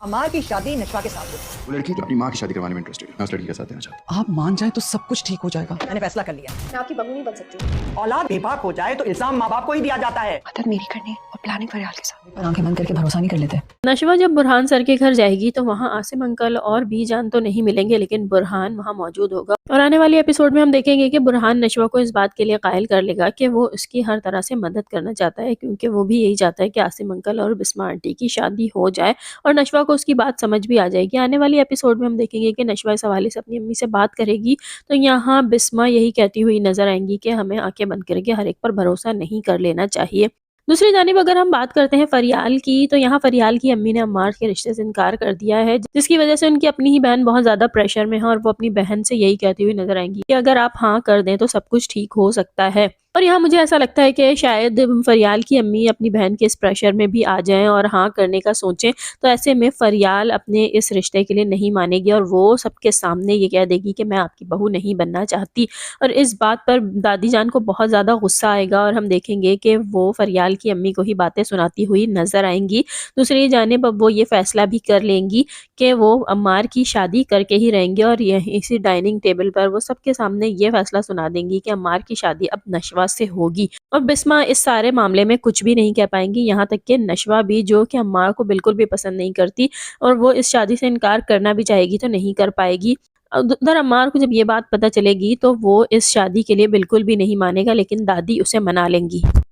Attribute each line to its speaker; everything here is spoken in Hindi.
Speaker 1: अमार की शादी नशवा के साथ हुई।
Speaker 2: वो लड़की जो अपनी माँ की शादी करवाने में इंटरेस्टेड है, मैं उस लड़की के साथ देना चाहता
Speaker 3: आप मान जाए तो सब कुछ ठीक हो जाएगा।
Speaker 1: मैंने फैसला कर लिया,
Speaker 4: मैं आपकी बहू नहीं बन सकती।
Speaker 1: औलाद बेबाक हो जाए तो इल्जाम माँ बाप को ही दिया जाता है।
Speaker 4: मदद मेरी करनी और प्लानिंग फरियाल के साथ।
Speaker 3: पर आंखें बंद करके भरोसा नहीं कर लेते।
Speaker 5: नशवा जब बुरहान सर के घर जाएगी तो वहाँ आसिम अंकल और बीजान तो नहीं मिलेंगे, लेकिन बुरहान वहाँ मौजूद होगा। और आने वाले एपिसोड में हम देखेंगे कि बुरहान नशवा को इस बात के लिए कायल कर लेगा कि वो उसकी हर तरह से मदद करना चाहता है, क्योंकि वो भी यही चाहता है कि आसिम अंकल और बिस्मा आंटी की शादी हो जाए। और नशवा को उसकी बात समझ भी आ जाएगी। आने वाली एपिसोड में हम देखेंगे कि नशवा इस हवाले से अपनी अम्मी से बात करेगी तो यहाँ बिस्मा यही कहती हुई नजर आएंगी कि हमें आंखें बंद करके हर एक पर भरोसा नहीं कर लेना चाहिए। दूसरी जानिब अगर हम बात करते हैं फरियाल की, तो यहाँ फरियाल की अम्मी ने अम्मार के रिश्ते से इनकार कर दिया है, जिसकी वजह से उनकी अपनी ही बहन बहुत ज्यादा प्रेशर में है और वो अपनी बहन से यही कहती हुई नजर आएंगी कि अगर आप हाँ कर दें तो सब कुछ ठीक हो सकता है। और यहाँ मुझे ऐसा लगता है कि शायद फरियाल की अम्मी अपनी बहन के इस प्रेशर में भी आ जाएं और हाँ करने का सोचें, तो ऐसे में फरियाल अपने इस रिश्ते के लिए नहीं मानेगी और वो सबके सामने ये कह देगी कि मैं आपकी बहू नहीं बनना चाहती। और इस बात पर दादी जान को बहुत ज़्यादा गुस्सा आएगा और हम देखेंगे कि वो फरियाल की अम्मी को ही बातें सुनाती हुई नजर आएंगी। दूसरी जानिब अब वो ये फैसला भी कर लेंगी कि वो अम्मार की शादी करके ही रहेंगे और यह इसी डाइनिंग टेबल पर वो सबके सामने ये फैसला सुना देंगी कि अम्मार की शादी अब नशवा से होगी। और बिस्मा इस सारे मामले में कुछ भी नहीं कह पाएंगी, यहाँ तक कि नशवा भी, जो कि अम्मार को बिल्कुल भी पसंद नहीं करती और वो इस शादी से इनकार करना भी चाहेगी तो नहीं कर पाएगी। उधर अम्मार को जब ये बात पता चलेगी तो वो इस शादी के लिए बिल्कुल भी नहीं मानेगा, लेकिन दादी उसे मना लेंगी।